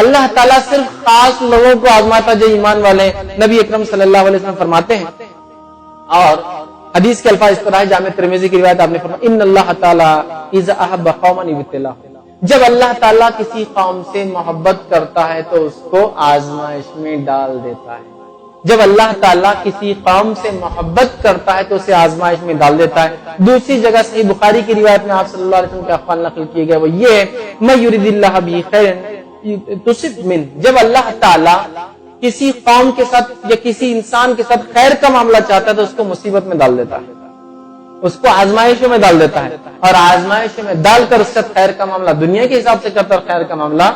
اللہ تعالیٰ صرف خاص لوگوں کو آزماتا جو ایمان والے ہیں. نبی اکرم صلی اللہ علیہ وسلم فرماتے ہیں اور حدیث کے الفاظ اس طرح ہے، جامع ترمذی کی روایت، آپ نے فرمایا ان اللہ تعالیٰ اذا احب قوما ابتلاہ، جب اللہ تعالیٰ کسی قوم سے محبت کرتا ہے تو اس کو آزمائش میں ڈال دیتا ہے. جب اللہ تعالیٰ کسی قوم سے محبت کرتا ہے تو اسے آزمائش میں ڈال دیتا ہے. دوسری جگہ صحیح بخاری کی روایت میں آپ صلی اللہ علیہ وسلم کے اقوال نقل کیے گئے، وہ یہ میں یرید اللہ بہ خیرا تصب من، جب اللہ تعالیٰ کسی قوم کے ساتھ یا کسی انسان کے ساتھ خیر کا معاملہ چاہتا ہے تو اس کو مصیبت میں ڈال دیتا ہے، اس کو آزمائشوں میں ڈال دیتا ہے، اور آزمائشوں میں ڈال کر اس کا خیر کا معاملہ دنیا کے حساب سے کرتا ہے اور خیر کا معاملہ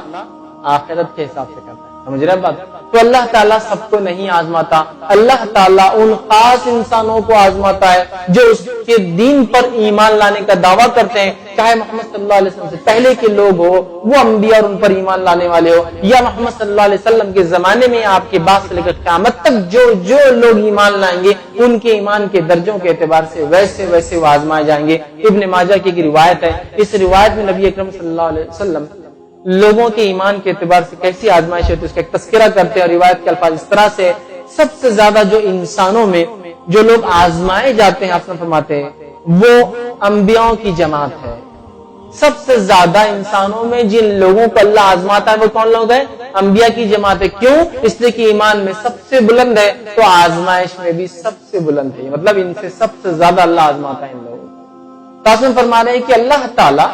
آخرت کے حساب سے کرتا ہے. سمجھ رہے بات؟ تو اللہ تعالیٰ سب کو نہیں آزماتا، اللہ تعالیٰ ان خاص انسانوں کو آزماتا ہے جو اس کے دین پر ایمان لانے کا دعویٰ کرتے ہیں، چاہے محمد صلی اللہ علیہ وسلم سے پہلے کے لوگ ہو، وہ انبیاء اور ان پر ایمان لانے والے ہو، یا محمد صلی اللہ علیہ وسلم کے زمانے میں آپ کے بعد سے لے کر قیامت تک جو لوگ ایمان لائیں گے ان کے ایمان کے درجوں کے اعتبار سے ویسے ویسے وہ آزمائے جائیں گے. ابن ماجہ کی ایک روایت ہے، اس روایت میں نبی اکرم صلی اللہ علیہ وسلم لوگوں کے ایمان کے اعتبار سے کیسی آزمائش ہوتی ہے اس کا ایک تذکرہ کرتے ہیں، اور روایت کے الفاظ اس طرح سے سب سے زیادہ جو انسانوں میں جو لوگ آزمائے جاتے ہیں، آپ نے فرماتے ہیں وہ انبیاء کی جماعت ہے. سب سے زیادہ انسانوں میں جن لوگوں کو اللہ آزماتا ہے وہ کون لوگ ہیں؟ انبیاء کی جماعت ہے. کیوں؟ اس لیے کہ ایمان میں سب سے بلند ہے تو آزمائش میں بھی سب سے بلند ہے، مطلب ان سے سب سے زیادہ اللہ آزماتا ہے ان لوگوں کو. قاسم فرما رہے ہیں کہ اللہ تعالیٰ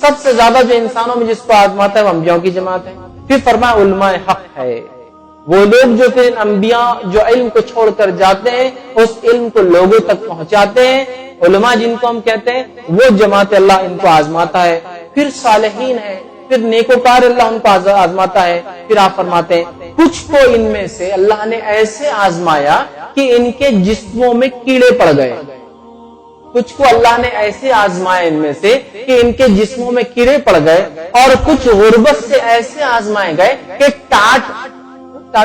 سب سے زیادہ جو انسانوں میں جس کو آزماتا ہے وہ انبیاء کی جماعت ہے. پھر فرمایا علماء حق ہے، وہ لوگ جو پھر انبیاء جو علم کو چھوڑ کر جاتے ہیں اس علم کو لوگوں تک پہنچاتے ہیں، علماء جن کو ہم کہتے ہیں، وہ جماعت اللہ ان کو آزماتا ہے. پھر صالحین ہے، پھر نیکوکار اللہ ان کو آزماتا ہے. پھر آپ فرماتے ہیں کچھ کو ان میں سے اللہ نے ایسے آزمایا کہ ان کے جسموں میں کیڑے پڑ گئے. کچھ کو اللہ نے ایسے آزمائے ان میں سے کہ ان کے جسموں میں کیڑے پڑ گئے، اور کچھ غربت سے ایسے آزمائے گئے کہ ٹاٹ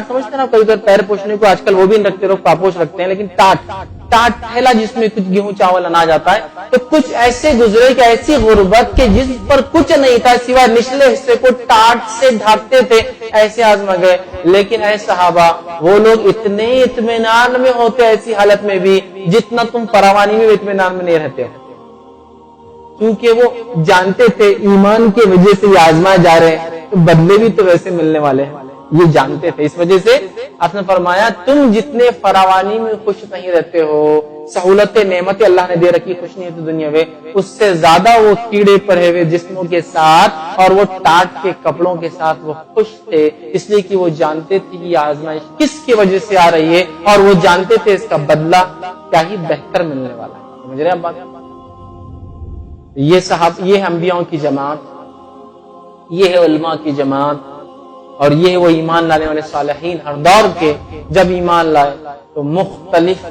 سمجھتے نا، کبھی پیر پوچھنے کو آج کل وہ بھی رکھتے، لوگ پاپوش رکھتے ہیں، لیکن ٹاٹ تھیلا جس میں کچھ گیہوں چاول اناج آتا ہے، تو کچھ ایسے گزرے کہ ایسی غربت کہ جس پر کچھ نہیں تھا سوائے نچلے حصے کو ٹاٹ سے ڈھانپتے تھے، ایسے آزما گئے. لیکن اے صحابہ، وہ لوگ اتنے اطمینان میں ہوتے ایسی حالت میں بھی جتنا تم فراوانی میں اطمینان میں نہیں رہتے ہو، کیونکہ وہ جانتے تھے ایمان کی وجہ سے یہ آزمائے جا رہے ہیں تو بدلے بھی تو ویسے ملنے والے ہیں، یہ جانتے تھے. اس وجہ سے آپ نے فرمایا تم جتنے فراوانی میں خوش نہیں رہتے ہو، سہولت نعمت اللہ نے دے رکھی، خوش نہیں ہوتی دنیا میں، اس سے زیادہ وہ کیڑے پڑے ہوئے جسموں کے ساتھ اور وہ ٹاٹ کے کپڑوں کے ساتھ وہ خوش تھے، اس لیے کہ وہ جانتے تھے کہ یہ آزمائش کس کی وجہ سے آ رہی ہے، اور وہ جانتے تھے اس کا بدلہ کیا ہی بہتر ملنے والا ہے. سمجھ رہے ہیں بات؟ یہ ہے انبیاء کی جماعت، یہ ہے علماء کی جماعت، اور یہ ہے وہ ایمان لانے والے صالحین ہر دور کے. جب ایمان لائے تو مختلف